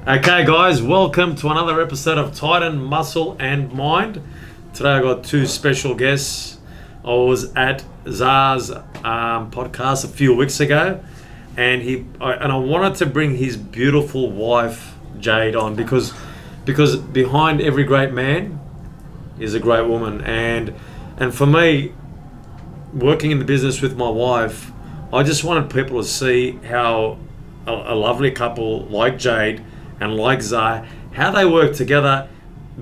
Okay, guys, welcome to another episode of Titan Muscle and Mind. Today I got two special guests. I was at Zah's podcast a few weeks ago, and I wanted to bring his beautiful wife Jade on because behind every great man is a great woman, and for me, working in the business with my wife, I just wanted people to see how a lovely couple like Jade and like Zah, how they work together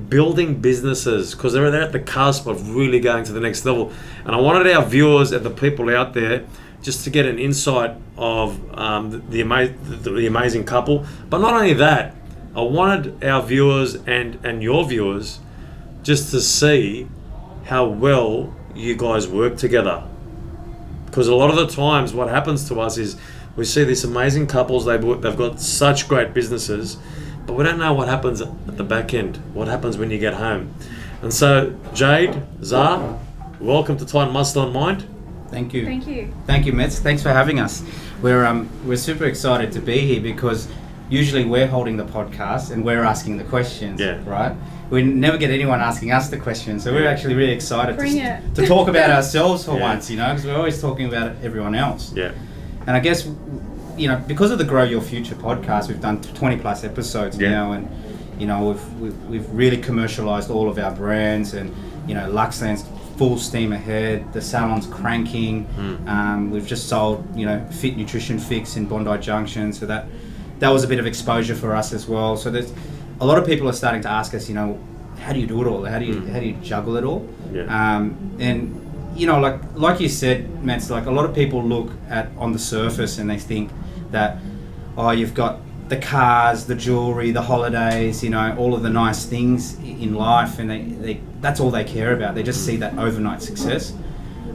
building businesses, because they're at the cusp of really going to the next level. And I wanted our viewers and the people out there just to get an insight of the amazing couple. But not only that, I wanted our viewers and your viewers just to see how well you guys work together. Because a lot of the times what happens to us is we see these amazing couples, they've got such great businesses, but we don't know what happens at the back end, what happens when you get home. And so, Jade, Zah, welcome to Titan Muscle and Mind. Thank you. Thank you. Thank you, Mets. Thanks for having us. We're super excited to be here because usually we're holding the podcast and we're asking the questions, right? We never get anyone asking us the questions, so we're actually really excited to talk about ourselves for once, because we're always talking about everyone else. Yeah. And I guess, because of the Grow Your Future podcast, we've done 20 plus episodes now, and we've really commercialized all of our brands, and Luxland's full steam ahead, the salon's cranking. We've just sold Fit Nutrition Fix in Bondi Junction, so that was a bit of exposure for us as well. So there's a lot of people are starting to ask us, how do you do it all? How do you juggle it all? And like you said, Matt, like a lot of people look at on the surface and they think that, you've got the cars, the jewelry, the holidays, all of the nice things in life, and they that's all they care about. They just see that overnight success.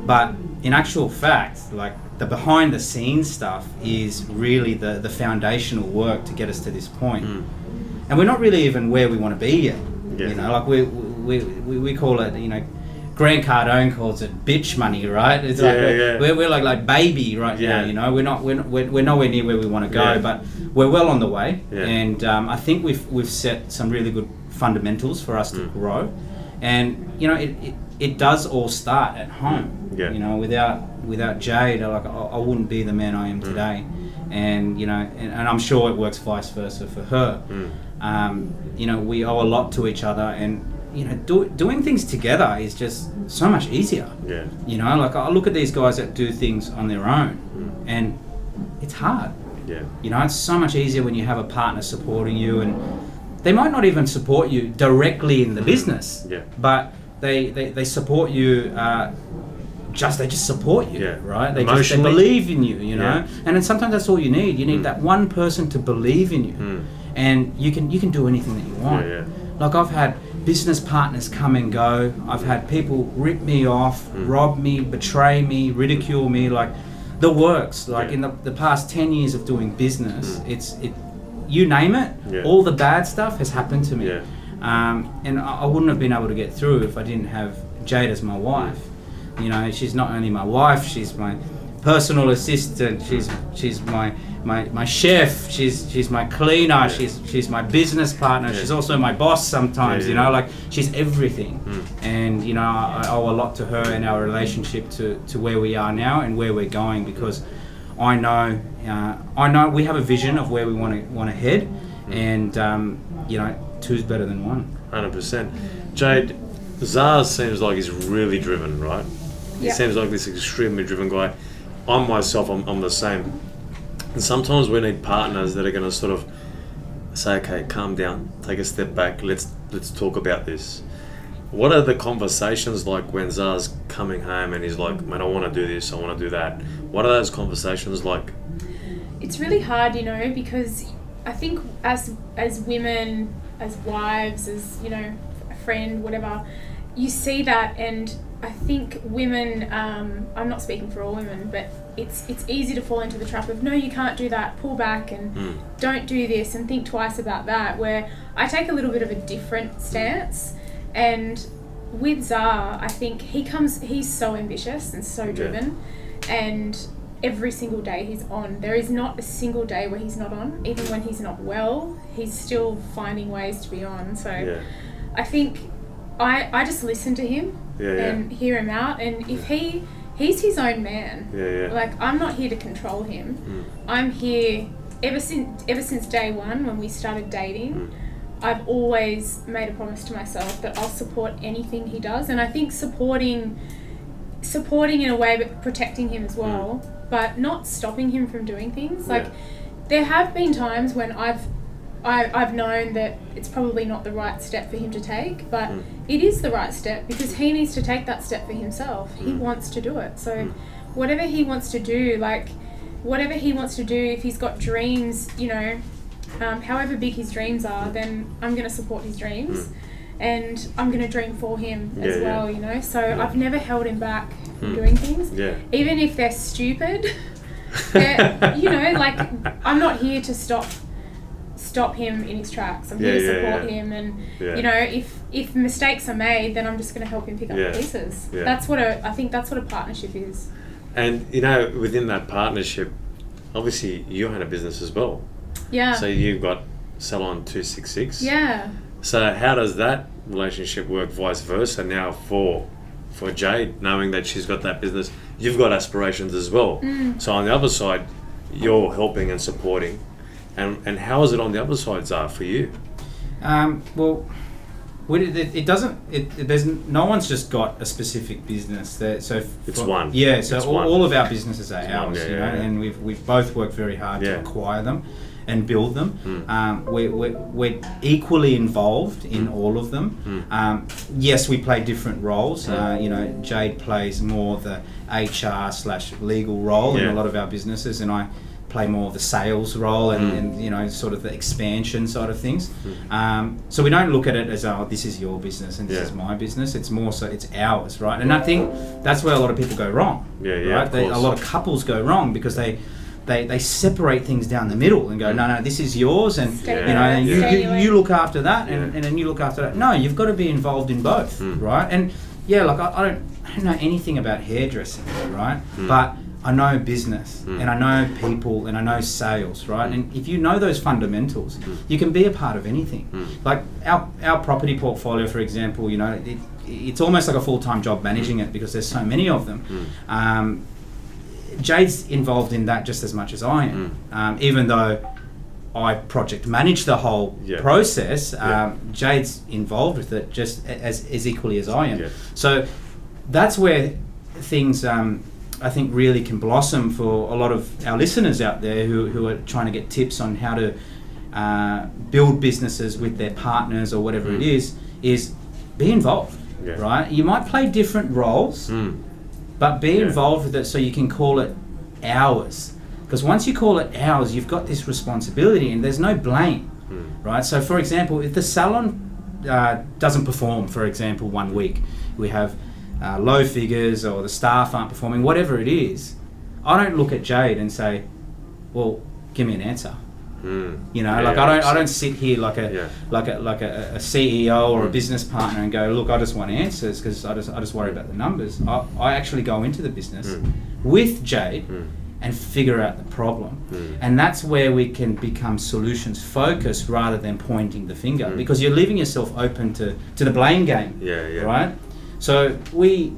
But in actual fact, like the behind the scenes stuff is really the foundational work to get us to this point. And we're not really even where we want to be yet. Like we call it, Grant Cardone calls it bitch money, right? It's we're like baby right now. We're nowhere near where we want to go, but we're well on the way. And I think we've set some really good fundamentals for us to grow. And it does all start at home. Without Jade, I wouldn't be the man I am today. And and I'm sure it works vice versa for her. We owe a lot to each other, and doing things together is just so much easier. I look at these guys that do things on their own, and it's hard. It's so much easier when you have a partner supporting you, and they might not even support you directly in the business, but they support you. They just support you, right? They believe in you, and then sometimes that's all you need. You need that one person to believe in you, and you can do anything that you want. Like I've had business partners come and go. I've had people rip me off, rob me, betray me, ridicule me, like the works. Like in the past 10 years of doing business, you name it, all the bad stuff has happened to me. And I wouldn't have been able to get through if I didn't have Jade as my wife. She's not only my wife, she's my personal assistant, she's my chef, she's my cleaner, she's my business partner, she's also my boss sometimes, like she's everything. And I owe a lot to her and our relationship to where we are now and where we're going, because I know we have a vision of where we want to head, and two's better than one. 100%. Jade, Zah seems like he's really driven, right? He seems like this extremely driven guy. I'm the same. And sometimes we need partners that are going to sort of say, okay, calm down, take a step back, let's talk about this. What are the conversations like when Zah's coming home and he's like, man, I want to do this, I want to do that? What are those conversations like? It's really hard, because I think as women, as wives, as, a friend, whatever, you see that, and I think women, I'm not speaking for all women, but it's easy to fall into the trap of, no, you can't do that, pull back and don't do this and think twice about that, where I take a little bit of a different stance. And with Zah, I think he's so ambitious and so driven, and every single day he's on. There is not a single day where he's not on. Even when he's not well, he's still finding ways to be on. So I think I just listen to him and hear him out. And if he's his own man. Like, I'm not here to control him. I'm here ever since day one when we started dating. I've always made a promise to myself that I'll support anything he does, and I think supporting in a way, but protecting him as well, but not stopping him from doing things. Like, there have been times when I've known that it's probably not the right step for him to take, but it is the right step because he needs to take that step for himself. He wants to do it. So whatever he wants to do, if he's got dreams, you know, however big his dreams are, then I'm going to support his dreams. And I'm going to dream for him as well, you know. So I've never held him back from doing things. Even if they're stupid, you know, like, I'm not here to stop him in his tracks. I'm here to support him, and you know, if mistakes are made, then I'm just going to help him pick up the pieces. I think that's what a partnership is. And you know, within that partnership, obviously you own a business as well. So you've got Salon 266. So how does that relationship work, vice versa? Now for Jade, knowing that she's got that business, you've got aspirations as well. So on the other side, you're helping and supporting. And how is it on the other side, Zah, for you? Well, it doesn't. There's no one's just got a specific business. It's one. Yeah. So it's all of our businesses are ours, one, you know, and we've both worked very hard to acquire them and build them. We're equally involved in all of them. Yes, we play different roles. You know, Jade plays more the HR/legal role in a lot of our businesses, and I play more of the sales role and you know, sort of the expansion side of things. So we don't look at it as, oh, this is your business and this is my business. It's more so it's ours, right? And I think that's where a lot of people go wrong. Right? A lot of couples go wrong because they separate things down the middle and go, no, this is yours, and you know, and you look after that, and then you look after that. No, you've got to be involved in both, right? And like I don't know anything about hairdressing, right? But I know business, and I know people, and I know sales, right? And if you know those fundamentals, you can be a part of anything. Like our property portfolio, for example, you know, it's almost like a full-time job managing it because there's so many of them. Jade's involved in that just as much as I am, even though I project manage the whole process. Jade's involved with it just as equally as I am. So that's where things I think really can blossom for a lot of our listeners out there who are trying to get tips on how to build businesses with their partners or whatever it is be involved, right? You might play different roles, but be involved with it so you can call it ours. Because once you call it ours, you've got this responsibility and there's no blame, right? So for example, if the salon doesn't perform, for example, 1 week, we have low figures or the staff aren't performing, whatever it is, I don't look at Jade and say, well, give me an answer. You know, I don't sit here like a CEO or a business partner and go, look, I just want answers because I just worry about the numbers. I actually go into the business with Jade and figure out the problem, and that's where we can become solutions focused rather than pointing the finger, because you're leaving yourself open to the blame game. Right? So we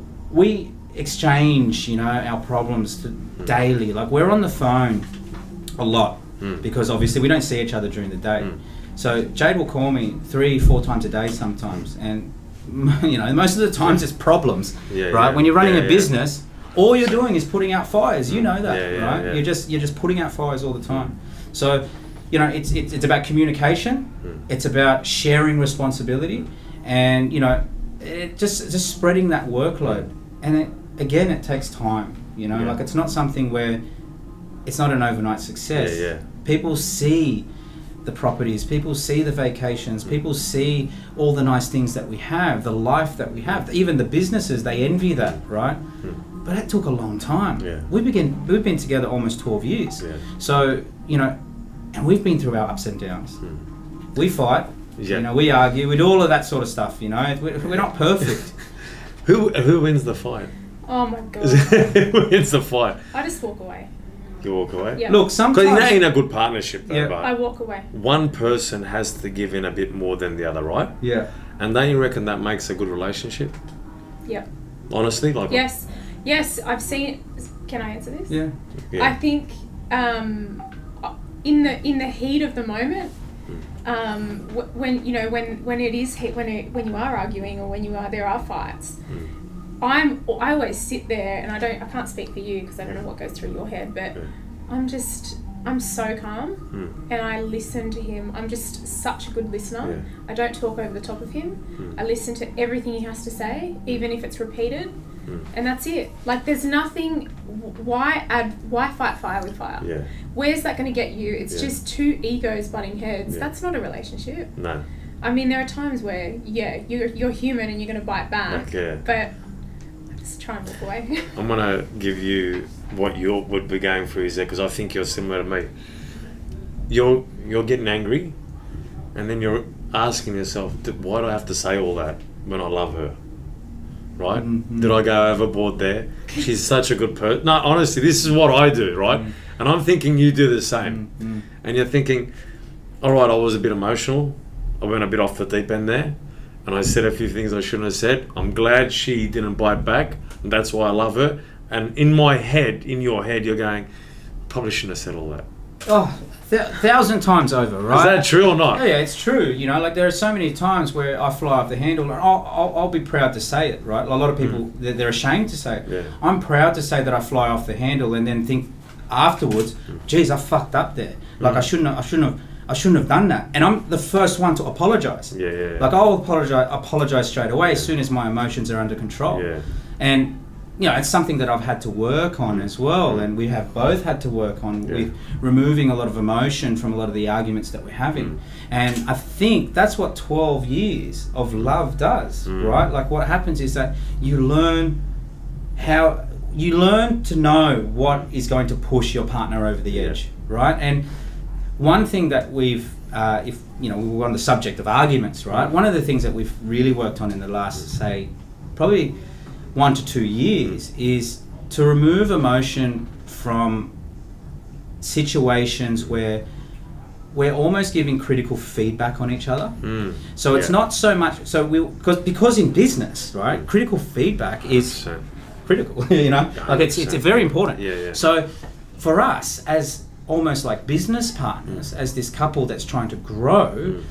exchange, you know, our problems daily. Like, we're on the phone a lot. Because obviously we don't see each other during the day. So Jade will call me 3-4 times a day sometimes, and you know, most of the times it's problems, right? When you're running a business, all you're doing is putting out fires. You know that, right? You're just putting out fires all the time. So, you know, it's about communication. It's about sharing responsibility, and you know, it just spreading that workload. And it takes time. You know, like, it's not something where it's not an overnight success. People see the properties, people see the vacations, people see all the nice things that we have, the life that we have, even the businesses, they envy that, right? But that took a long time. We've been together almost 12 years. So, you know, and we've been through our ups and downs. We fight, you know, we argue, we do all of that sort of stuff, you know. We're not perfect. Who wins the fight? Oh my God. Who wins the fight? I just walk away. You walk away? Yeah. Look, Because sometimes... in a good partnership, though, Yeah. but I walk away. one person has to give in a bit more than the other, right? Yeah. And don't you reckon that makes a good relationship? Yeah. Honestly, like Yes. Yes, I've seen... Can I answer this? Yeah. yeah. I think in the heat of the moment, when you know when it is when you are arguing or there are fights, I always sit there and I can't speak for you because I don't know what goes through your head, but I'm so calm and I listen to him. I'm just such a good listener. Yeah. I don't talk over the top of him. I listen to everything he has to say, even if it's repeated. And that's it. Like, there's nothing. Why fight fire with fire? Yeah. Where's that going to get you? It's just two egos butting heads. Yeah. That's not a relationship. No. I mean, there are times where you're human and you're going to bite back. Okay. But just try and walk away. I'm gonna give you what you would be going through is there because I think you're similar to me. You're getting angry, and then you're asking yourself, why do I have to say all that when I love her? Right? Mm-hmm. Did I go overboard there? She's such a good person. No, honestly, this is what I do, right? And I'm thinking you do the same. And you're thinking, all right, I was a bit emotional. I went a bit off the deep end there. And I said a few things I shouldn't have said. I'm glad she didn't bite back. And that's why I love her. And in my head, in your head, you're going, probably shouldn't have said all that. Oh, 1,000 times over, right? Is that true or not? Yeah, it's true. You know, like there are so many times where I fly off the handle, and I'll be proud to say it, right? A lot of people they're ashamed to say it. Yeah. I'm proud to say that I fly off the handle, and then think afterwards, geez, I fucked up there. Like I shouldn't have done that. And I'm the first one to apologize. Yeah. Like I'll apologize straight away as soon as my emotions are under control. Yeah. And you know, it's something that I've had to work on as well, and we have both had to work on with removing a lot of emotion from a lot of the arguments that we're having. And I think that's what 12 years of love does, right? Like what happens is that you learn to know what is going to push your partner over the edge, right? And one thing that we've, if you know, we were on the subject of arguments, right? One of the things that we've really worked on in the last, say, probably 1 to 2 years is to remove emotion from situations where we're almost giving critical feedback on each other. So it's not so much, because in business, right, critical feedback is 100%. critical, you know, like it's very important. Yeah. So for us as almost like business partners, as this couple that's trying to grow,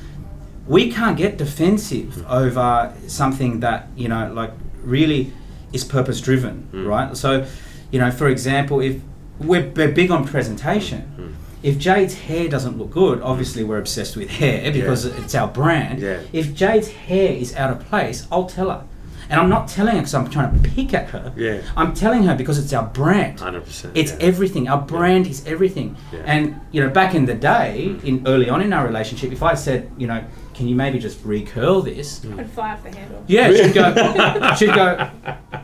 we can't get defensive over something that, you know, like really is purpose driven, right? So, you know, for example, if we're big on presentation, if Jade's hair doesn't look good, obviously we're obsessed with hair because it's our brand. Yeah. If Jade's hair is out of place, I'll tell her. And I'm not telling her because I'm trying to pick at her. Yeah. I'm telling her because it's our brand. 100%. It's everything. Our brand is everything. Yeah. And, you know, back in the day, early on in our relationship, if I said, you know, can you maybe just recurl this? I'd fly off the handle. Yeah, she'd go,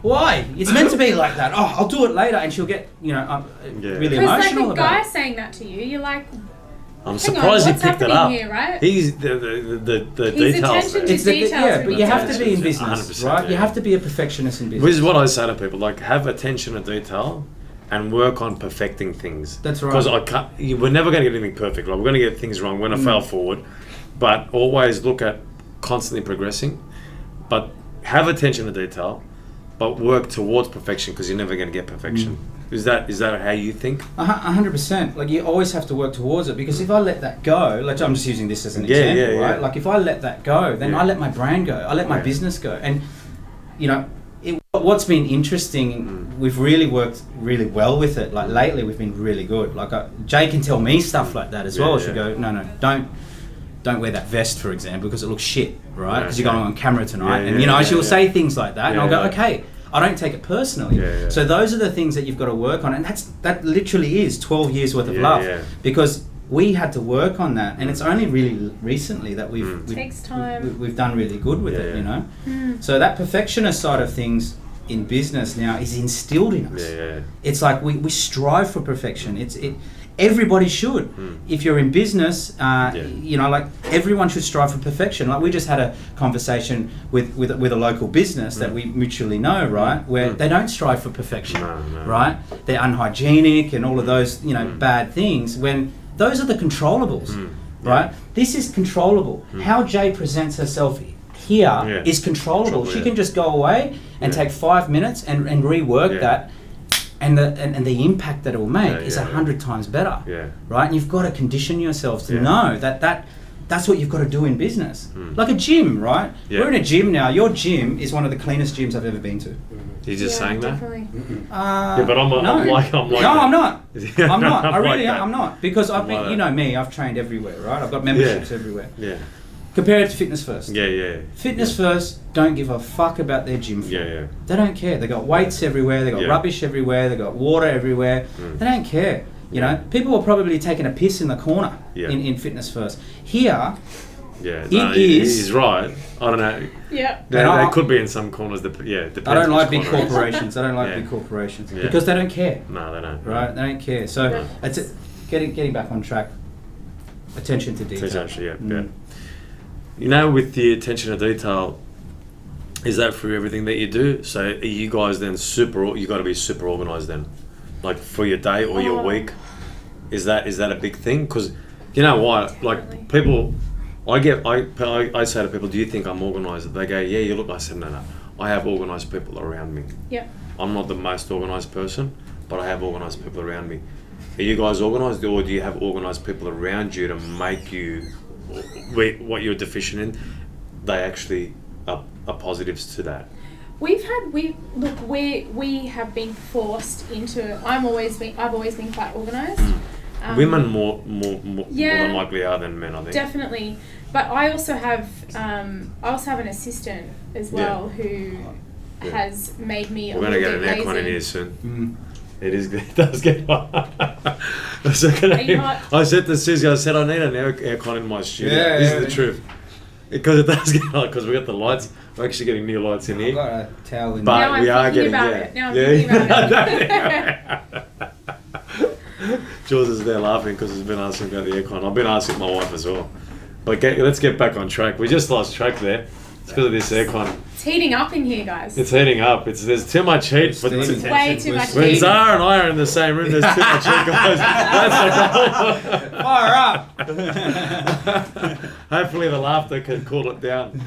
why? It's meant to be like that. Oh, I'll do it later. And she'll get, you know, really Because emotional like a about guy it. saying that to you, you're like, I'm hang surprised on, he picked it what's up. happening here, right? He's the His details. attention there. to details yeah, would but be you have to be in different. business, 100%, right? yeah. You have to be a perfectionist in This business. is what I say to people: like, have attention to detail, and work on perfecting things. That's right. Because we're never going to get anything perfect. Like, we're going to get things wrong. We're going to fail forward, but always look at constantly progressing. But have attention to detail, but work towards perfection because you're never going to get perfection. Is that how you think? 100%. Like you always have to work towards it because if I let that go, like I'm just using this as an example, right? Like if I let that go, then I let my brand go. I let my business go. And you know, what's been interesting, we've really worked really well with it. Like lately, we've been really good. Like Jay can tell me stuff like that as well. She'll go, no, don't wear that vest, for example, because it looks shit, right? Because you're going on camera tonight, and you know, she'll say things like that, and I'll go, okay. I don't take it personally. So those are the things that you've got to work on, and that literally is 12 years worth of love, because we had to work on that, and it's only really recently that we've Takes time. we've done really good with it, you know. So that perfectionist side of things in business now is instilled in us. It's like we strive for perfection. everybody should. If you're in business, you know, like everyone should strive for perfection. Like we just had a conversation with a local business that we mutually know, right? Where they don't strive for perfection, right? They're unhygienic and all of those, you know, bad things. When those are the controllables, right? This is controllable. How Jade presents herself here is controllable. She can just go away and take 5 minutes and rework that. And the impact that it will make is 100 times better, right? And you've got to condition yourself to know that's what you've got to do in business. Like a gym, right? We're in a gym now. Your gym is one of the cleanest gyms I've ever been to. You're just saying definitely. that? But I'm like no, that. I'm not. I'm not. I really like am. I'm not. Because I've been, you know me, I've trained everywhere, right? I've got memberships everywhere. Yeah. Compare it to Fitness First. Yeah. Fitness First don't give a fuck about their gym floor. Yeah. They don't care. They got weights everywhere. They got rubbish everywhere. They got water everywhere. They don't care. You know, people were probably taking a piss in the corner in Fitness First. Here, he's right. I don't know. Yeah. They could be in some corners. Depends. I don't like big corner corporations. I don't like big corporations because they don't care. No, they don't. Right? They don't care. So it's getting back on track. Attention to detail. Yeah. You know, with the attention to detail, is that through everything that you do? So are you guys then you got to be super organised then? Like for your day or your week? Is that a big thing? Because you know why? Like people, I say to people, do you think I'm organised? They go, yeah, you look. I said, no. I have organised people around me. Yeah. I'm not the most organised person, but I have organised people around me. Are you guys organised, or do you have organised people around you to make you what you're deficient in? They actually are positives to that. We have been forced into. I've always been quite organised. Women more than likely are than men, I think. Definitely, but I also have an assistant as well who has made me. We're going to get an aircon in here soon. It is. It does get hot. I said to Susie, I need an aircon in my studio. This is the truth. Because it does get hot. Because we got the lights. We're actually getting new lights in here. I've got a towel in but we are getting Now I'm thinking about it. Jules is there laughing because he's been asking about the aircon. I've been asking my wife as well. But let's get back on track. We just lost track there. It's because of this aircon. It's heating up in here, guys. It's heating up. There's too much heat. It's way too much heat. When Zara and I are in the same room, there's too much heat, guys. That's the problem. Fire up! Hopefully the laughter can cool it down.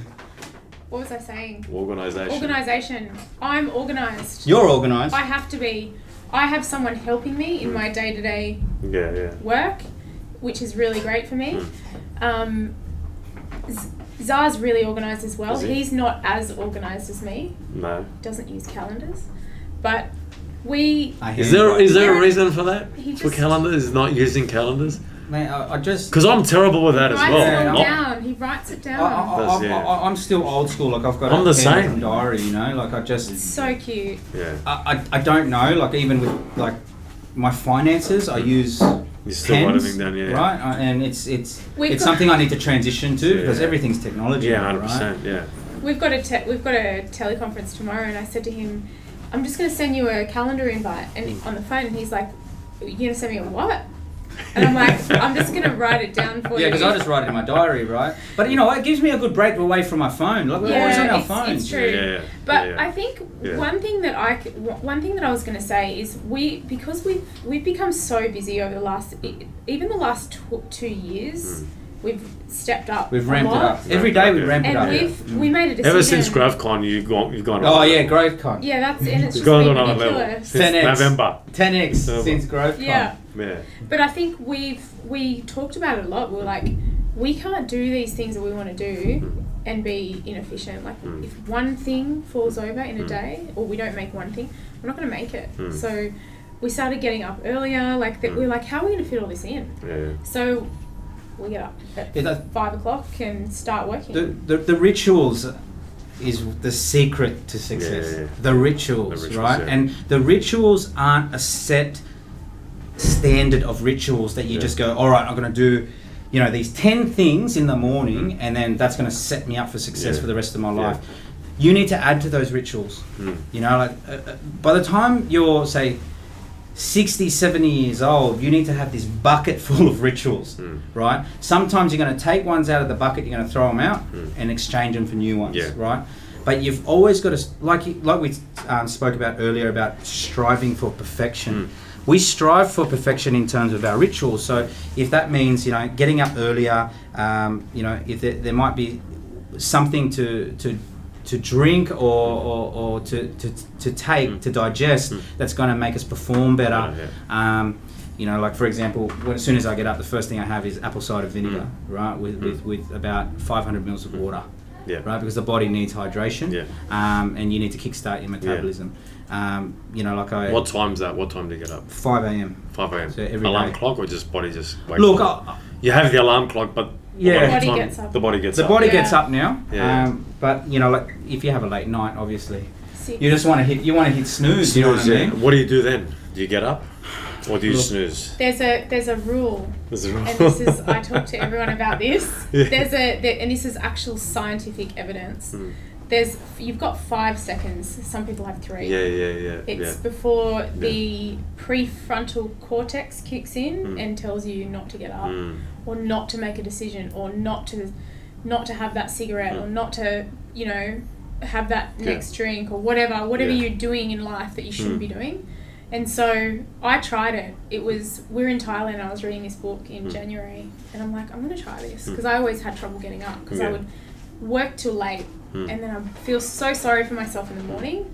What was I saying? Organisation. I'm organised. You're organised. I have to be. I have someone helping me in my day-to-day work, which is really great for me. Zar's really organised as well. He's not as organised as me. No. Doesn't use calendars. But Is there a reason for that? For calendars? Not using calendars? Man, I just... Because I'm terrible with that as well. He writes it down. I'm still old school. Like I've got a pen and diary, you know. Like I just... It's so cute. Yeah. I don't know. Like even with like my finances, I use... You still write everything down, right? And it's something I need to transition to because everything's technology. Yeah, 100%. Right? Yeah. We've got a teleconference tomorrow, and I said to him, "I'm just going to send you a calendar invite," and on the phone, and he's like, "You're going to send me a what?" And I'm like, I'm just going to write it down for you. Yeah, because I just write it in my diary, right? But you know, it gives me a good break away from my phone. Like we're always on our phones. It's true. But I think one thing that I was going to say is because we've become so busy over the last 2 years. We've stepped up. We've ramped it up. Every day we ramp it up. And we made a decision. Ever since GrowthCon, you've gone. Oh yeah, GrowthCon. Yeah, and it's just been ridiculous. 10x. November. 10x since GrowthCon. Yeah. Yeah. But I think we talked about it a lot. We're like, we can't do these things that we want to do and be inefficient. Like if one thing falls over in a day, or we don't make one thing, we're not going to make it. So we started getting up earlier. Like we're like, how are we going to fit all this in? Yeah. So we get up at 5 o'clock and start working. The rituals is the secret to success. Yeah. The rituals, right? Yeah. And the rituals aren't a set standard of rituals that you just go, all right, I'm going to do, you know, these 10 things in the morning, and then that's going to set me up for success for the rest of my life. You need to add to those rituals. You know, like by the time you're, say, 60, 70 years old, you need to have this bucket full of rituals, right? Sometimes you're going to take ones out of the bucket, you're going to throw them out and exchange them for new ones, right? But you've always got to, like we spoke about earlier about striving for perfection. We strive for perfection in terms of our rituals. So if that means, you know, getting up earlier, you know, if there might be something to drink or to take to digest that's going to make us perform better. You know, like for example, as soon as I get up, the first thing I have is apple cider vinegar, right, with about 500 mils of water, right, because the body needs hydration, and you need to kickstart your metabolism. You know, like What time's that? What time do you get up? 5 a.m. 5 a.m. So every alarm day. clock or just body just wakes Look, up? You have the alarm clock, but The body gets up. The body gets the up. body gets up now, Yeah. but you know, like if you have a late night, obviously, Sick. you just want to hit snooze. You know what I mean? What do you do then? Do you get up or do you snooze? There's a rule. There's a rule. And this is, I talk to everyone about this. Yeah. And this is actual scientific evidence. You've got 5 seconds. Some people have 3. Yeah. It's before the prefrontal cortex kicks in and tells you not to get up, or not to make a decision, or not to have that cigarette, or not to, you know, have that next drink, or whatever you're doing in life that you shouldn't be doing. And so I tried it. We're in Thailand. I was reading this book in January, and I'm like, I'm going to try this, because I always had trouble getting up, because I would work till late, and then I feel so sorry for myself in the morning,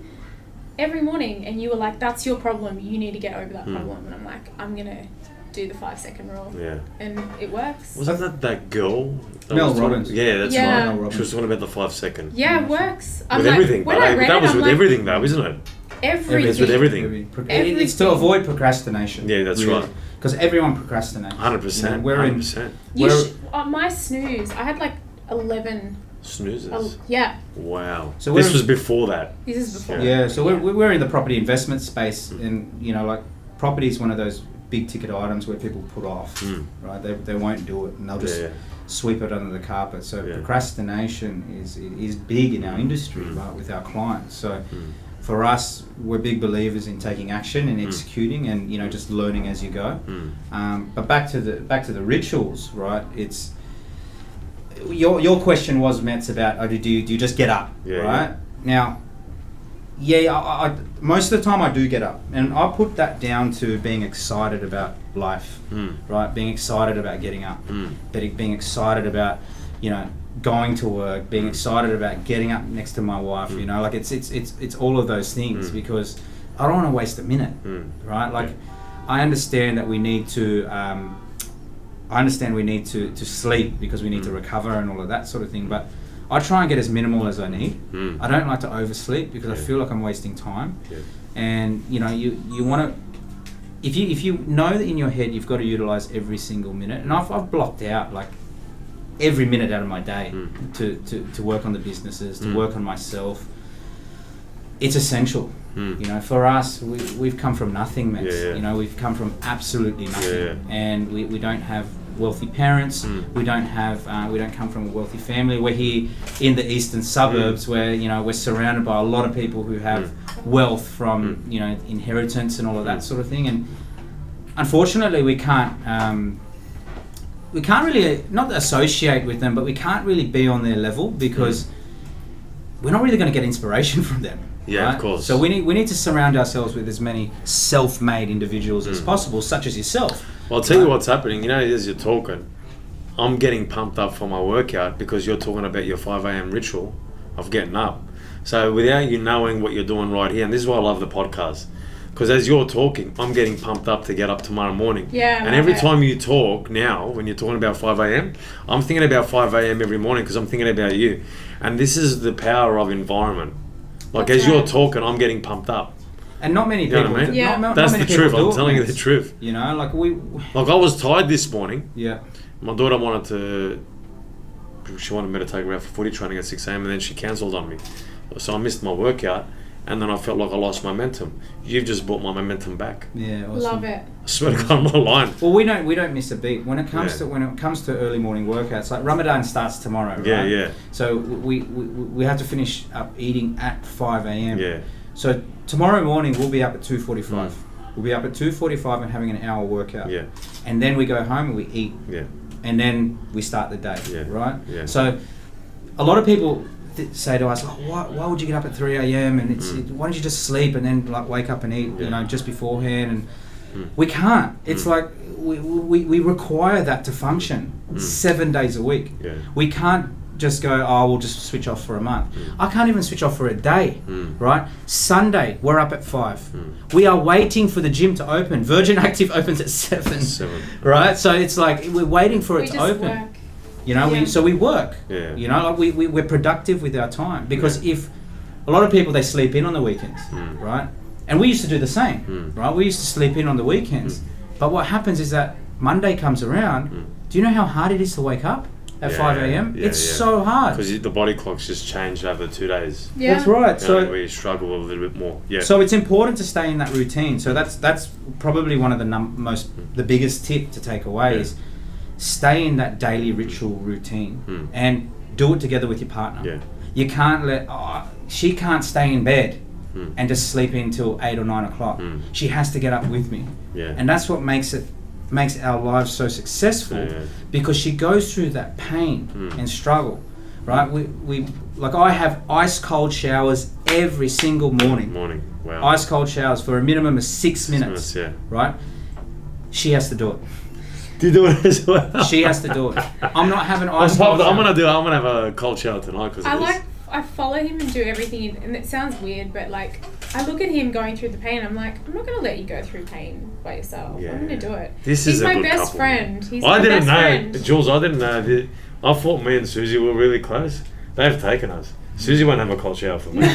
every morning. And you were like, that's your problem. You need to get over that problem. And I'm like, I'm going to do the 5 second rule. Yeah. And it works. Wasn't that girl? Mel Robbins. Yeah, that's Yeah. right. She was talking about the 5 second. Yeah, it works. I'm With like, everything. when But I read that it, was I'm with like, everything though, isn't it? everything. It's with everything. It's to avoid procrastination. Yeah, that's right. Because everyone procrastinates. 100%. You know, we're 100%. My snooze, I had like 11. Snoozes. Yeah. Wow. So this was before that. This is before. Yeah, so we're in the property investment space, and you know, like property is one of those big ticket items where people put off, right? They won't do it, and they'll just sweep it under the carpet. So procrastination is big in our industry, right, with our clients. So for us, we're big believers in taking action and executing, and you know, just learning as you go. But back to the rituals, right? It's your question was, Mets, about do you just get up, right? Now, I most of the time I do get up, and I put that down to being excited about life, right? Being excited about getting up, being excited about, you know, going to work, being excited about getting up next to my wife, you know, like it's all of those things, because I don't want to waste a minute, right? Like I understand that we need to to sleep because we need to recover and all of that sort of thing, but I try and get as minimal as I need. I don't like to oversleep because I feel like I'm wasting time. And you know, you want to, if you know that in your head you've got to utilize every single minute, and I've blocked out like every minute out of my day to work on the businesses, to work on myself. It's essential. You know, for us, we've come from nothing, Mets. You know, we've come from absolutely nothing, and we don't have wealthy parents. We don't come from a wealthy family. We're here in the eastern suburbs, where you know we're surrounded by a lot of people who have wealth from you know inheritance and all of that sort of thing. And unfortunately, we can't really not associate with them, but we can't really be on their level because we're not really going to get inspiration from them. Yeah, right? of course. So we need to surround ourselves with as many self-made individuals as possible, such as yourself. Well, I'll tell you what's happening. You know, as you're talking, I'm getting pumped up for my workout because you're talking about your 5 a.m. ritual of getting up. So without you knowing what you're doing right here, and this is why I love the podcast, because as you're talking, I'm getting pumped up to get up tomorrow morning. Yeah. And every time you talk now, when you're talking about 5 a.m., I'm thinking about 5 a.m. every morning because I'm thinking about you. And this is the power of environment. Like That's as you're right. talking, I'm getting pumped up. And not many You know people. what I mean? Yeah. Not That's many the people truth. do I'm it, telling you Mets. the truth. You know, like Like I was tired this morning. Yeah. My daughter she wanted me to take her out for footy training at 6 a.m. and then she cancelled on me. So I missed my workout and then I felt like I lost momentum. You've just brought my momentum back. Yeah. Awesome. Love it. I swear to God, I'm not lying. Well, we don't miss a beat when it comes to early morning workouts. Like Ramadan starts tomorrow, right? Yeah. So we have to finish up eating at 5 a.m. Yeah. So tomorrow morning we'll be up at 2:45. We'll be up at 2:45 and having an hour workout. Yeah. And then we go home and we eat. Yeah. And then we start the day. Yeah. Right. Yeah. So, a lot of people say to us, why would you get up at 3 a.m. and why don't you just sleep and then like wake up and eat, just beforehand? And we can't. It's like we require that to function 7 days a week. Yeah. We can't just go, we'll just switch off for a month. I can't even switch off for a day, right? Sunday, we're up at 5. We are waiting for the gym to open. Virgin Active opens at 7. Right? So it's like we're waiting for it to open. Work. You know, we work. Yeah. You know, like we're productive with our time, because if a lot of people, they sleep in on the weekends, right? And we used to do the same, right? We used to sleep in on the weekends. But what happens is that Monday comes around. Do you know how hard it is to wake up at 5 a.m.? It's so hard. Because the body clock's just changed over 2 days. Yeah. That's right. So we struggle a little bit more. Yeah. So it's important to stay in that routine. So that's probably one of the biggest tip to take away is stay in that daily ritual routine and do it together with your partner. Yeah. You can't she can't stay in bed and just sleep in till 8 or 9 o'clock. She has to get up with me. Yeah. And that's what makes our lives so successful, because she goes through that pain and struggle, right? We like, I have ice cold showers every single morning. Wow. Ice cold showers for a minimum of 6 minutes. Yeah. Right? She has to do it. Do you do it as well? She has to do it. I'm not having ice cold shower. I'm gonna have a cold shower tonight because I follow him and do everything, and it sounds weird, but like I look at him going through the pain. I'm like, I'm not going to let you go through pain by yourself. Yeah. I'm going to do it. He's my a good best couple, friend. He's I my didn't best know, friend. Jules. I didn't know. I thought me and Susie were really close. They've taken us. Susie won't have a cold shower for me. Hang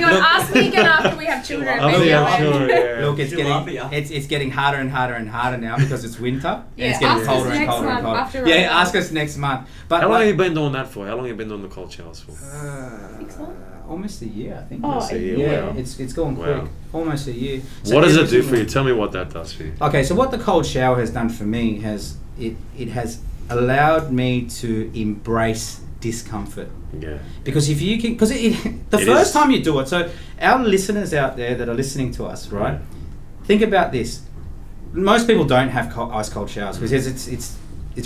on, ask me again after we have children. Maybe I will. Look, it's getting harder and harder and harder now because it's winter. Yeah, and it's getting ask colder us and next colder and month colder. after Yeah, Ramadan. ask us next month. But How long have you been doing that for? How long have you been doing the cold showers for? 6 months? Almost a year, I think. Oh, Almost a year, yeah, wow. it's gone Wow. quick. Almost a year. So What does it every do for you? single- Tell me what that does for you. Okay, so what the cold shower has done for me it has allowed me to embrace discomfort. Yeah. Because if you can, the It first is. time you do it, so our listeners out there that are listening to us, right? Think about this. Most people don't have ice cold showers because it's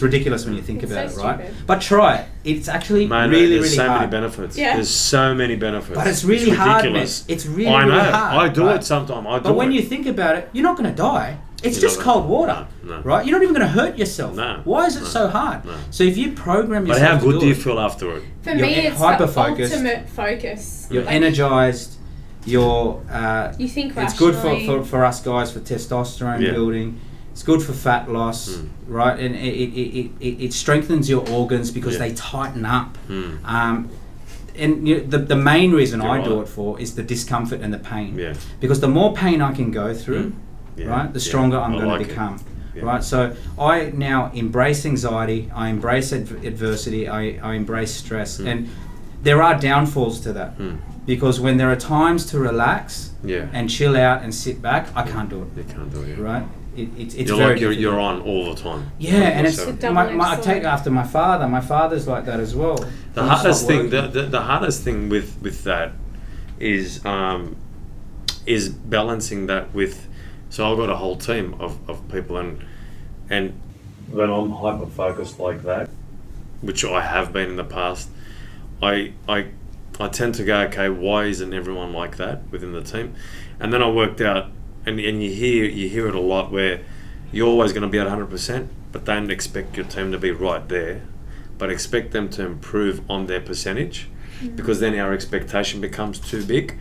ridiculous when you think It's about so it, right? stupid. But try it. It's actually Man, really, there's really so hard. many benefits. Yeah. There's so many benefits. But it's really hard, man. ridiculous. It's really, I know. really hard. I do right? it sometimes. But when you think about it, you're not going to die. It's You're just not cold gonna- water, no. right? You're not even going to hurt yourself. No. Why is it No. so hard? No. So if you program But yourself how good to do you it, feel after it? For You're me, it's the hyper-focused. ultimate focus. you're Like, energized. You're. You think It's good rationally. for us guys for testosterone Yeah. building. It's good for fat loss, right? And it strengthens your organs because Yeah. they tighten up. Mm. And the main reason You're I do right. it for is the discomfort and the pain. Yeah. Because the more pain I can go through, Yeah. right, the Yeah. stronger I'm I going like to it. become. Yeah. Right, so I now embrace anxiety, I embrace adversity, I embrace stress, and there are downfalls to that. Because when there are times to relax Yeah. and chill out and sit back, I can't do it. You can't do it. Yeah. Right? It's You're very like you're difficult. on all the time. Yeah, and it's So- It's a I double-edged take sword. after my father. My father's like that as well. The Won't hardest stop thing, working. the hardest thing with that is balancing that with. So I've got a whole team of people, and when I'm hyper focused like that, which I have been in the past, I tend to go, okay, why isn't everyone like that within the team? And then I worked out, and you hear it a lot where you're always going to be at 100%, but don't expect your team to be right there, but expect them to improve on their percentage, because then our expectation becomes too big.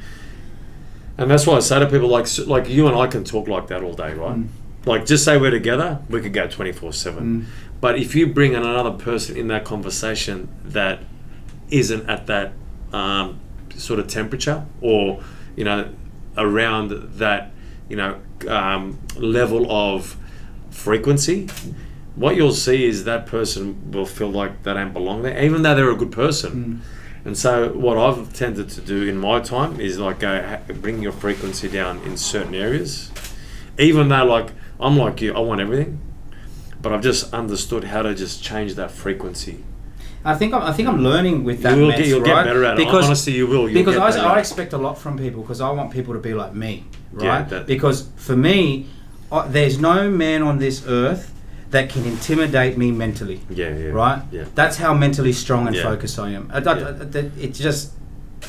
And that's why I say to people like you and I can talk like that all day, right? Like, just say we're together, we could go 24/7. But if you bring in another person in that conversation that isn't at that sort of temperature, or around that level of frequency, what you'll see is that person will feel like they don't belong there, even though they're a good person. And so what I've tended to do in my time is like bring your frequency down in certain areas, even though like I'm like you, I want everything, but I've just understood how to just change that frequency. I think I'm learning with that. You'll get better at it. Honestly, you will. Because I expect a lot from people because I want people to be like me, right? Yeah, Because for me, there's no man on this earth that can intimidate me mentally. Yeah, yeah. Right? Yeah. That's how mentally strong and Yeah. focused I am.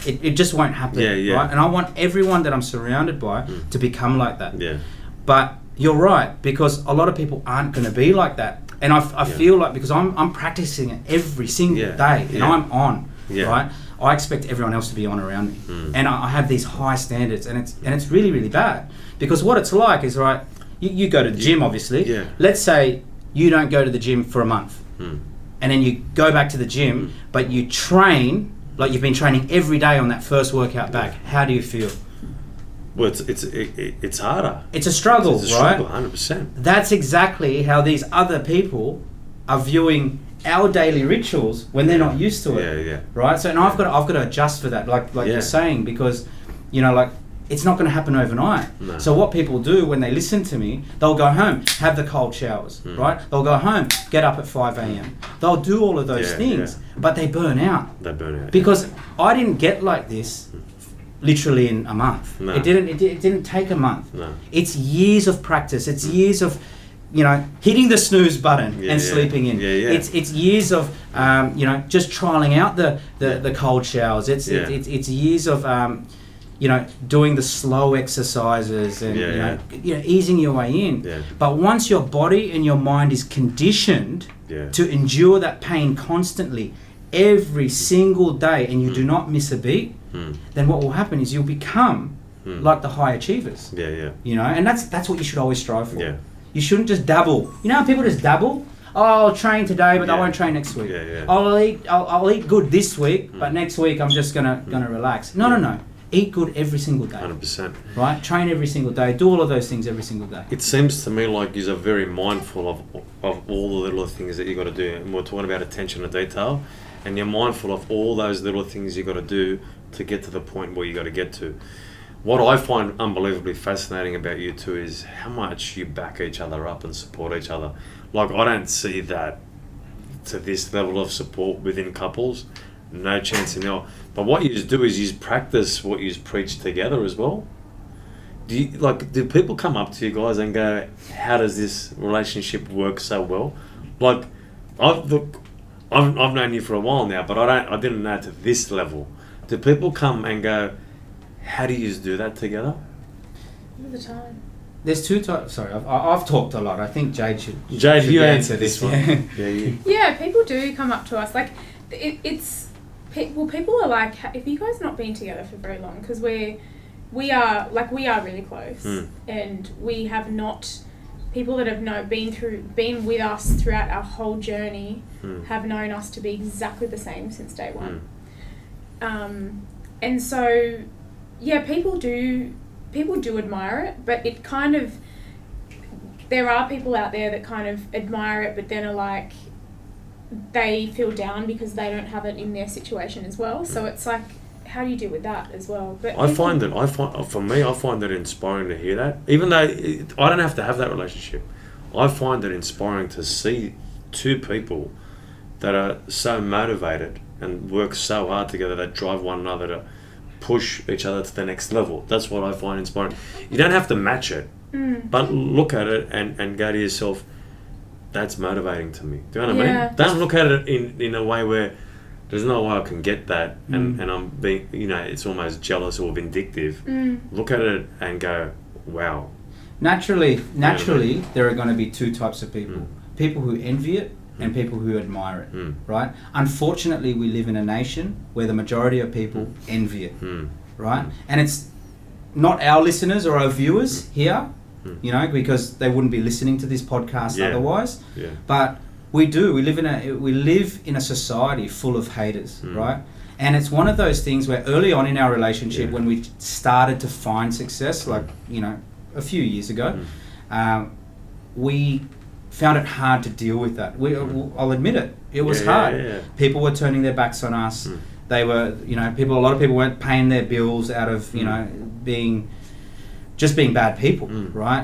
It just won't happen. Yeah, yeah. Right? And I want everyone that I'm surrounded by to become like that. Yeah. But you're right, because a lot of people aren't going to be like that. And I feel like, because I'm practicing it every single day, and I'm on, right? I expect everyone else to be on around me, and I have these high standards, and it's really, really bad. Because what it's like is, right, you go to the gym, obviously. Yeah. Let's say you don't go to the gym for a month, and then you go back to the gym, but you train like you've been training every day on that first workout back. How do you feel? Well, it's harder. It's a struggle, It's a right? struggle, 100%. That's exactly how these other people are viewing our daily rituals when they're not used to it. Yeah, yeah. Right? So, and I've got to adjust for that, like you're saying, because, like, it's not going to happen overnight. No. So what people do when they listen to me, they'll go home, have the cold showers, right? They'll go home, get up at 5 a.m. They'll do all of those things, but they burn out. They burn out. Because I didn't get like this literally in a month. No. It didn't take a month. No. It's years of practice. It's years of, hitting the snooze button and sleeping in. Yeah, yeah. It's years of, just trialing out the cold showers. It's years of, doing the slow exercises and easing your way in. Yeah. But once your body and your mind is conditioned to endure that pain constantly every single day, and you do not miss a beat, then what will happen is you'll become like the high achievers. Yeah, yeah. And that's what you should always strive for. Yeah. You shouldn't just dabble. You know how people just dabble? Oh, I'll train today, but I won't train next week. Yeah, yeah. I'll eat good this week, but next week I'm just gonna relax. No. Eat good every single day. 100%. Right? Train every single day. Do all of those things every single day. It seems to me like you're very mindful of all the little things that you got to do. And we're talking about attention to detail, and you're mindful of all those little things you got to do to get to the point where you got to get to. What I find unbelievably fascinating about you two is how much you back each other up and support each other. Like, I don't see that to this level of support within couples. No chance in hell. But what you do is you practice what you preach together as well. Do people come up to you guys and go, how does this relationship work so well? Like, I've known you for a while now, but I didn't know to this level. Do people come and go, how do you do that together? All the time. There's two types. Sorry, I've talked a lot. I think Jade should you answer this one. Yeah, people do come up to us. Like, people are like, if you guys not been together for very long, because we are really close, and we have not, people that have been with us throughout our whole journey have known us to be exactly the same since day one. And so, yeah, people do admire it, but it kind of, there are people out there that kind of admire it, but then are like, they feel down because they don't have it in their situation as well. So it's like, how do you deal with that as well? But I find it inspiring to hear that. Even though I don't have to have that relationship, I find it inspiring to see two people that are so motivated and work so hard together, that drive one another to push each other to the next level. That's what I find inspiring. You don't have to match it, but look at it and go to yourself, that's motivating to me. Do you know what I mean? Don't look at it in a way where there's no way I can get that and I'm being, it's almost jealous or vindictive. Look at it and go, wow. Naturally, there are going to be two types of people. People who envy it and people who admire it, right? Unfortunately, we live in a nation where the majority of people envy it, right? And it's not our listeners or our viewers here, because they wouldn't be listening to this podcast otherwise. Yeah. But we do. We live in a society full of haters, right? And it's one of those things where early on in our relationship, when we started to find success, like a few years ago, we found it hard to deal with that. I'll admit it. It was hard. Yeah. People were turning their backs on us. They were, a lot of people weren't paying their bills out of, being bad people, right?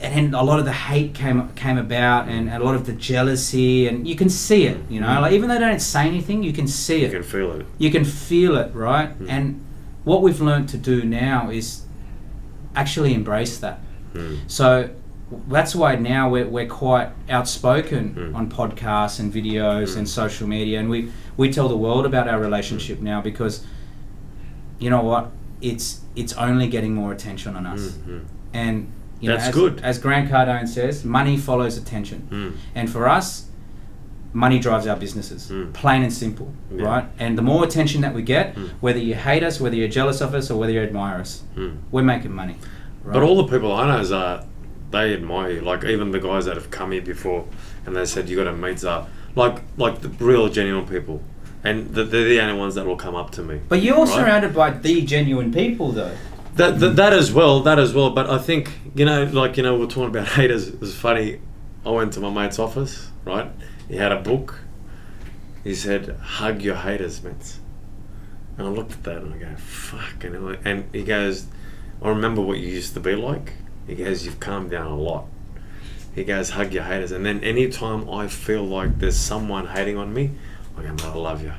And a lot of the hate came about, and a lot of the jealousy, and you can see it, like, even though they don't say anything, you can see it. You can feel it. You can feel it, right? And what we've learned to do now is actually embrace that. So that's why now we're quite outspoken on podcasts and videos and social media, and we tell the world about our relationship now, because you know what, it's only getting more attention on us. And you That's know, good. As Grant Cardone says, money follows attention. And for us, money drives our businesses, plain and simple, right? And the more attention that we get, whether you hate us, whether you're jealous of us, or whether you admire us, we're making money. Right? But all the people I know, they admire you. Like even the guys that have come here before, and they said you got to meet Zar, like the real genuine people, and they're the only ones that will come up to me. But you're surrounded by the genuine people, though. That as well. But I think we're talking about haters. It was funny. I went to my mate's office, right? He had a book. He said, "Hug your haters, mates." And I looked at that and I go, "Fuck!" And he goes, "I remember what you used to be like." He goes, "You've calmed down a lot." He goes, "Hug your haters." And then anytime I feel like there's someone hating on me, I go, "Mate, I love you."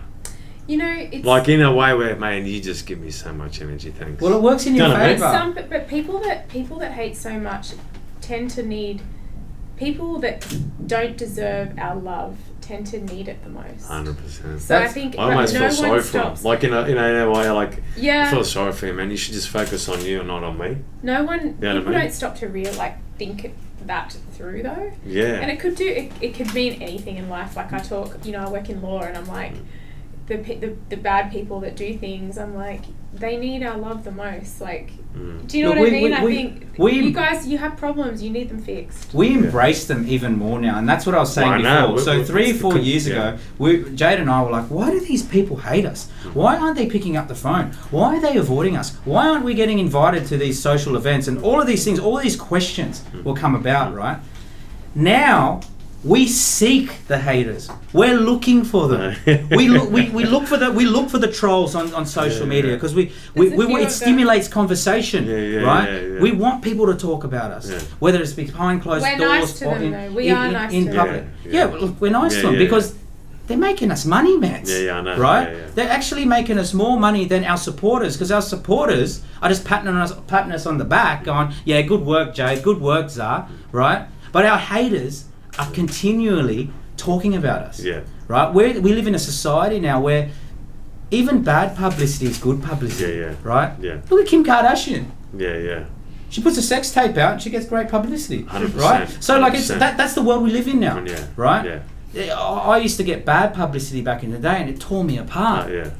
You know, it's like in a way where, man, you just give me so much energy. Thanks. Well, it works in your favour. But people that hate so much tend to need, people that don't deserve our love tend to need it the most. 100%. So I think I almost feel sorry for stops. him. Like in a way, like Yeah. I feel sorry for him, man. You should just focus on you and not on me. No one. You know People what I mean? don't stop to think that through though. Yeah. And it could mean anything in life. Like I work in law, and I'm like, the bad people that do things, I'm like, they need our love the most. Like, do you know what I mean? I think you guys, you have problems, you need them fixed. We embrace them even more now, and that's what I was saying before. So 3 or 4 years ago, Jade and I were like, why do these people hate us? Why aren't they picking up the phone? Why are they avoiding us? Why aren't we getting invited to these social events? And all of these things, all these questions will come about, right? Now, we seek the haters. We're looking for them. we look for the trolls on social media, because it stimulates conversation, right? Yeah. We want people to talk about us, whether it's behind closed doors nice to or them, though. We are nice in to public. them. Look, we're nice to them because they're making us money, Mets. I know. Right? Yeah. They're actually making us more money than our supporters, because our supporters are just patting us on the back, going, "Yeah, good work, Jade. Good work, Zar." Right? But our haters are continually talking about us. Yeah. Right? We live in a society now where even bad publicity is good publicity. Yeah. Right? Yeah. Look at Kim Kardashian. Yeah. She puts a sex tape out and she gets great publicity. 100%. Right? So like 100%. that's the world we live in now. Yeah. Right? Yeah. I used to get bad publicity back in the day, and it tore me apart. Yeah.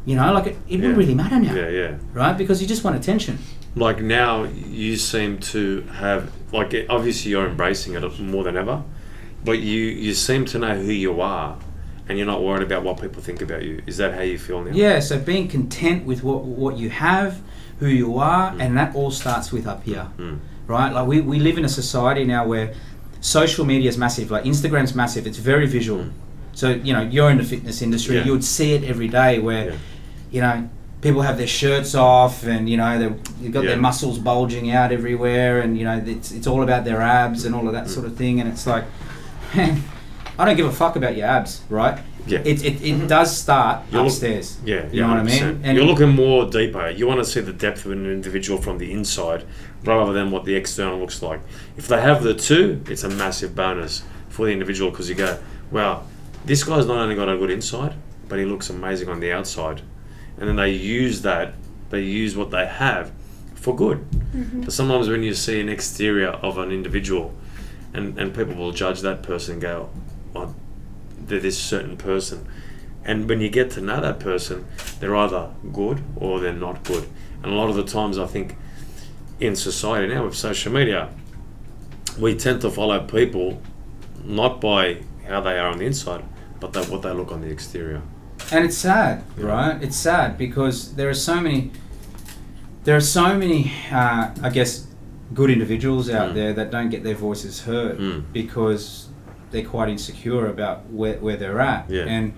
You know, like it wouldn't really matter now. Yeah. Right? Because you just want attention. Like now, you seem to have, like, obviously you're embracing it more than ever, but you seem to know who you are, and you're not worried about what people think about you. Is that how you feel now? Yeah, so being content with what you have, who you are, and that all starts with up here. Right? Like we live in a society now where social media is massive. Like Instagram's massive. It's very visual. So, you know, you're in the fitness industry. You would see it every day where, you know, people have their shirts off, and you know they've got their muscles bulging out everywhere, and you know it's all about their abs and all of that sort of thing. And it's like, man, I don't give a fuck about your abs, right? Yeah. It does start upstairs. You know what I mean? And you're looking more deeper. You want to see the depth of an individual from the inside rather than what the external looks like. If they have the two, it's a massive bonus for the individual, because you go, wow, this guy's not only got a good inside, but he looks amazing on the outside. And then they use what they have for good. But sometimes when you see an exterior of an individual, and people will judge that person and go, oh, they're this certain person. And when you get to know that person, they're either good or they're not good. And a lot of the times, I think, in society now with social media, we tend to follow people not by how they are on the inside, but what they look on the exterior. And it's sad, right? It's sad because there are so many, I guess, good individuals out there that don't get their voices heard because they're quite insecure about where they're at. Yeah. And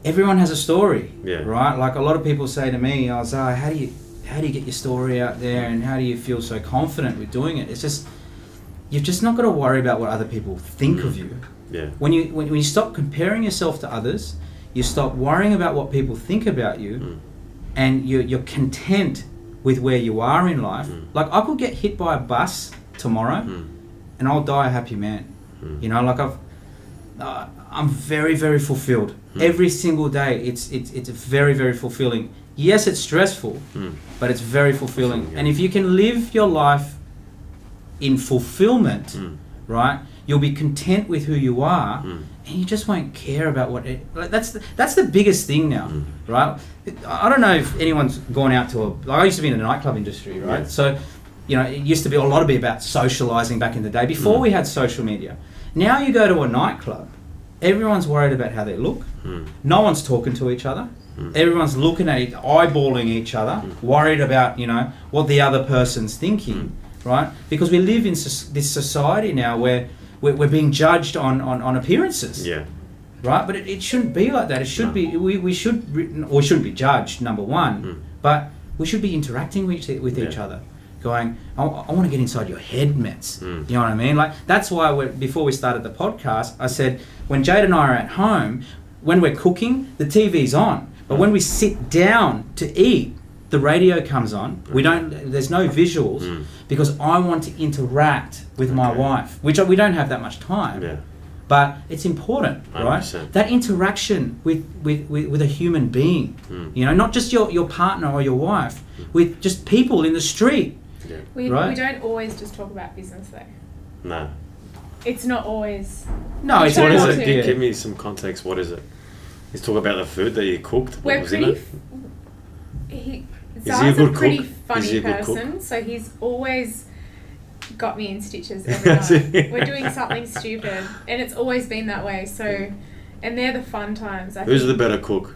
everyone has a story, right? Like a lot of people say to me, "Oh, Zai, how do you get your story out there, and how do you feel so confident with doing it?" It's just, you've just not got to worry about what other people think of you. Yeah. When you stop comparing yourself to others, you stop worrying about what people think about you, and you're content with where you are in life. Like, I could get hit by a bus tomorrow and I'll die a happy man. You know, like I'm very, very fulfilled. Every single day, it's very, very fulfilling. Yes, it's stressful, but it's very fulfilling. And if you can live your life in fulfillment, right, you'll be content with who you are, and you just won't care about what. That's the biggest thing now, right? I don't know if anyone's gone out to I used to be in the nightclub industry, right? So, you know, it used to be a lot about socialising back in the day before we had social media. Now you go to a nightclub, everyone's worried about how they look. No one's talking to each other. Everyone's looking at it, eyeballing each other, worried about, you know, what the other person's thinking, right? Because we live in this society now where we're being judged on appearances. Yeah. Right? But it shouldn't be like that. It should be, we shouldn't be judged, number one, but we should be interacting with each other. Going, I want to get inside your head, Mets. You know what I mean? Like, that's why before we started the podcast, I said, when Jade and I are at home, when we're cooking, the TV's on. But when we sit down to eat, the radio comes on. There's no visuals because I want to interact with my wife, which we don't have that much time. Yeah. But it's important, right? 100%. That interaction with a human being, you know, not just your partner or your wife, with just people in the street. Yeah. We don't always just talk about business though. No. It's not always. No, it's what is it? Yeah. Give me some context. What is it? Let's talk about the food that you cooked. We're pretty. Zara's a pretty funny person, so he's always got me in stitches every night. We're doing something stupid, and it's always been that way. So, and they're the fun times. Who's the better cook?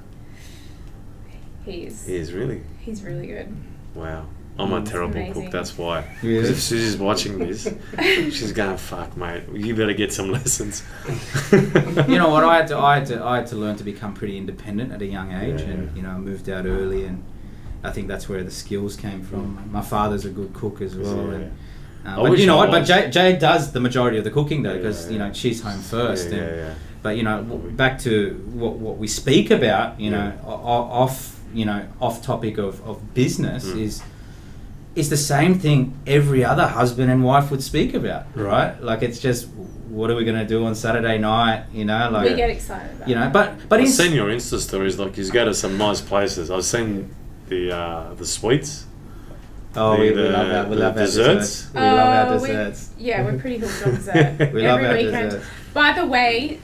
He is. He is really. He's really good. Wow. I'm a terrible cook, that's why. Because if Susie's watching this, she's going, fuck, mate, you better get some lessons. You know what, I had to learn to become pretty independent at a young age, and, you know, I moved out early, and I think that's where the skills came from. My father's a good cook as well. Yeah. But you know what, but Jade does the majority of the cooking, though, because, you know, she's home first. But, you know, back to what we speak about, you know, off topic of business is the same thing every other husband and wife would speak about, right? Like, it's just, what are we going to do on Saturday night, you know? Like, we get excited about, you know, but I've seen your Insta stories, like, you go to some nice places. I've seen the sweets. Oh, we love that. We love our desserts. We love our desserts. We're pretty hooked on dessert. We love our weekend. desserts. By the way,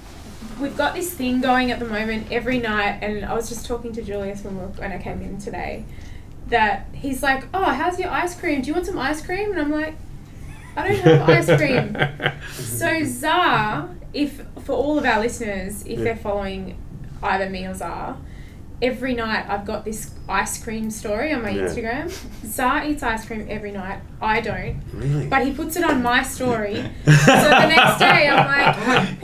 we've got this thing going at the moment every night, and I was just talking to Julius when I came in today, that he's like, oh, how's your ice cream? Do you want some ice cream? And I'm like, I don't have ice cream. So Zar, for all of our listeners, if they're following either me or Zar, every night I've got this ice cream story on my Instagram. Zar eats ice cream every night. I don't. Really? But he puts it on my story. So the next day I'm like,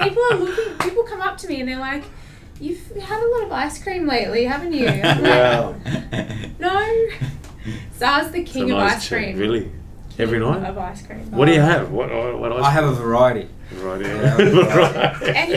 people come up to me and they're like, you've had a lot of ice cream lately, haven't you? I'm like, no. Zara's the king of ice cream. Really? Every night? Of ice cream. What do you have? What ice cream? I have a variety. And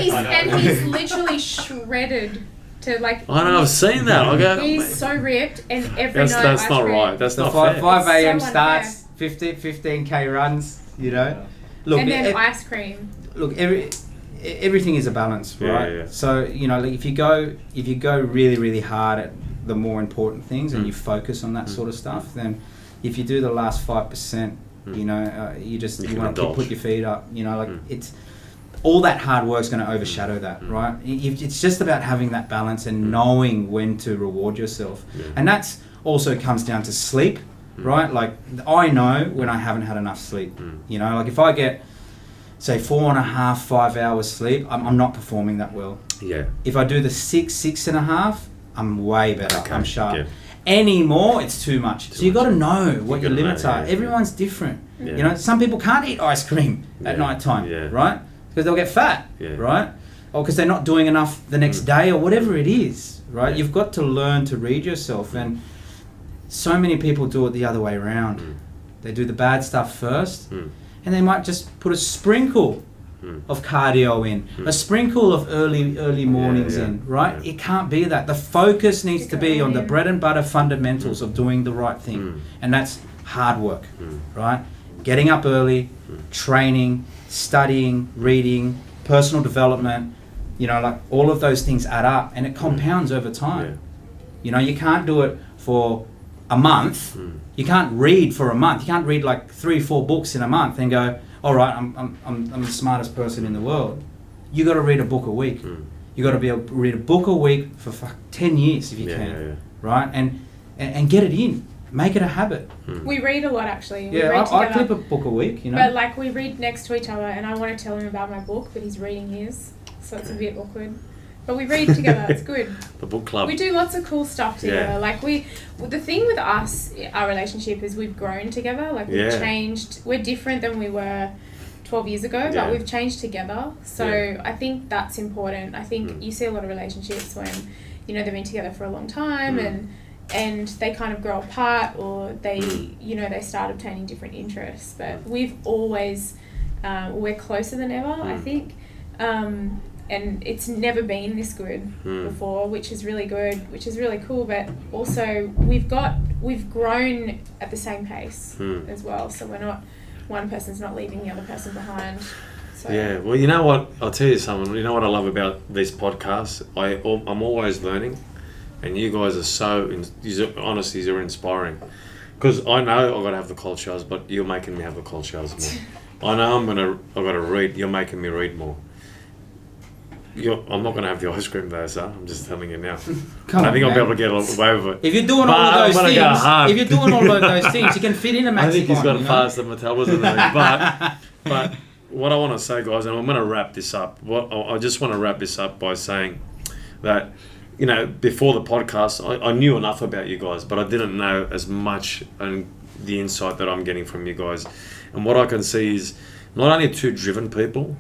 he's literally shredded to, like... I know, I've seen that. He's so ripped, and every night that's not right. That's not fair. 5 a.m. starts, 15K runs, you know. Look, and then ice cream. Look, everything is a balance, right? Yeah. So, you know, like if you go really, really hard at the more important things and you focus on that sort of stuff, then if you do the last 5%, you know, you want to put your feet up, you know, like it's all that hard work's going to overshadow that, right? It's just about having that balance and knowing when to reward yourself. And that's also comes down to sleep, right? Like, I know when I haven't had enough sleep, you know, like if I get, say, 4.5, 5 hours sleep, I'm not performing that well. Yeah. If I do the 6.5, I'm way better. Okay. I'm sharp. Yeah. Any more, it's too much. So you got to know what your limits are. Everyone's different. Yeah. You know, some people can't eat ice cream at night time, right? Because they'll get fat, right? Or because they're not doing enough the next day, or whatever it is, right? You've got to learn to read yourself, and so many people do it the other way around. They do the bad stuff first, and they might just put a sprinkle of cardio in, a sprinkle of early mornings in, right? It can't be that. The focus needs to be on the bread and butter fundamentals of doing the right thing, and that's hard work, right? Getting up early, training, studying, reading, personal development, you know, like all of those things add up and it compounds over time. You know, you can't do it for a month. You can't read for a month. You can't read like 3-4 books in a month and go, all right, I'm the smartest person in the world. You got to read a book a week. You got to be able to read a book a week for 10 years if you can, right? And get it in. Make it a habit. We read a lot, actually. I clip a book a week, you know. But like we read next to each other, and I want to tell him about my book, but he's reading his, so it's a bit awkward. But we read together. It's good. The book club. We do lots of cool stuff together. Like the thing with us, our relationship is we've grown together. Like we've changed. We're different than we were 12 years ago, but we've changed together. So I think that's important. I think you see a lot of relationships when, you know, they've been together for a long time and they kind of grow apart, or they, you know, they start obtaining different interests. But we've always, we're closer than ever, I think. And it's never been this good before, which is really good, which is really cool. But also we've grown at the same pace as well. So we're not, one person's not leaving the other person behind. So. Yeah, well, you know what? I'll tell you something. You know what I love about these podcasts? I'm always learning. And you guys are so, honestly, you're inspiring. Because I know I've got to have the cold showers, but you're making me have the cold showers more. I know I've got to read, you're making me read more. I'm not going to have the ice cream though, sir. I'm just telling you now. I think I'll be able to get away with it. If you're doing all of those things, you can fit in a maxi. I think he's got a faster metabolism than me. But what I want to say, guys, and I'm going to wrap this up. I just want to wrap this up by saying that, you know, before the podcast, I knew enough about you guys, but I didn't know as much and the insight that I'm getting from you guys. And what I can see is not only two driven people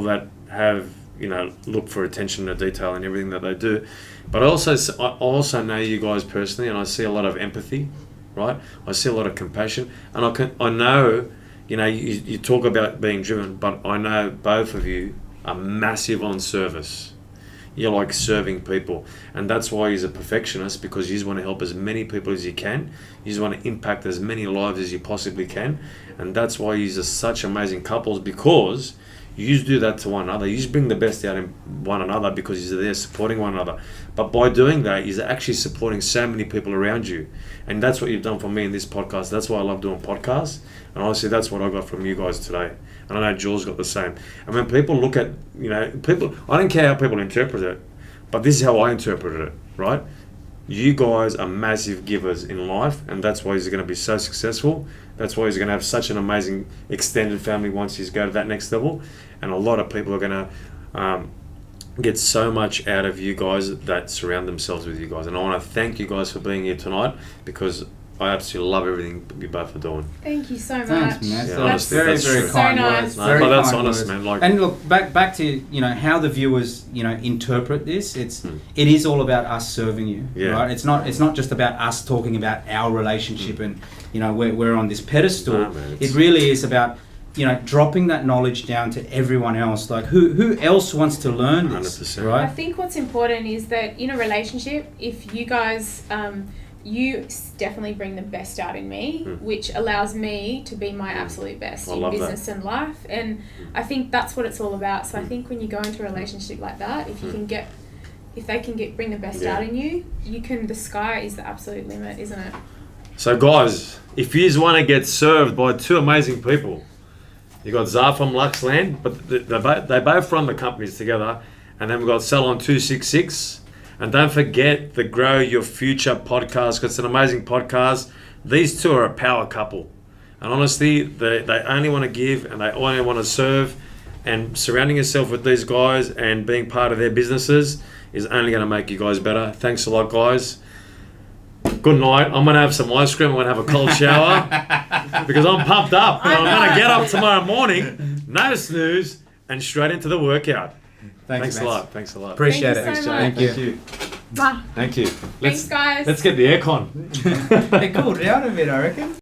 that have, you know, look for attention to detail and everything that they do, but I also know you guys personally, and I see a lot of empathy, right? I see a lot of compassion, and I know, you know, you talk about being driven, but I know both of you are massive on service. You're like serving people, and that's why he's a perfectionist, because you just want to help as many people as you can. You just want to impact as many lives as you possibly can, and that's why you're such amazing couples, because you just do that to one another. You just bring the best out in one another because you're there supporting one another. But by doing that, you're actually supporting so many people around you, and that's what you've done for me in this podcast. That's why I love doing podcasts, and honestly, that's what I got from you guys today. And I know Jules got the same. And when people look at, you know, I don't care how people interpret it, but this is how I interpreted it, right? You guys are massive givers in life, and that's why you're going to be so successful. That's why you're going to have such an amazing extended family once you go to that next level. And a lot of people are going to get so much out of you guys that surround themselves with you guys. And I want to thank you guys for being here tonight, because I absolutely love everything you both are doing. Thank you so much. Thanks, man. Yeah, that's very kind words. No, but that's honest, man. Like, and look, back to, you know, how the viewers, you know, interpret this. It is all about us serving you, right? It's not just about us talking about our relationship and, you know, we're on this pedestal. No, man, it really is about, you know, dropping that knowledge down to everyone else. Like, who else wants to learn this, 100%. right? I think what's important is that in a relationship, if you guys, you definitely bring the best out in me, which allows me to be my absolute best in business and life. And I think that's what it's all about. So I think when you go into a relationship like that, if they can bring the best out in you, the sky is the absolute limit, isn't it? so guys, if you want to get served by two amazing people, you got Zar from Luxland, but they both run the companies together, and then we've got Salon 266. And don't forget the Grow Your Future podcast, because it's an amazing podcast. These two are a power couple. And honestly, they only want to give and they only want to serve. And surrounding yourself with these guys and being part of their businesses is only going to make you guys better. Thanks a lot, guys. Good night. I'm going to have some ice cream. I'm going to have a cold shower because I'm pumped up. And I'm going to get up tomorrow morning, no snooze, and straight into the workout. Thanks a lot. Thanks a lot. Appreciate it. Thank you so Thank much. you. Bye. Thank you. Thanks, guys. Let's get the aircon. They cooled down a bit, I reckon.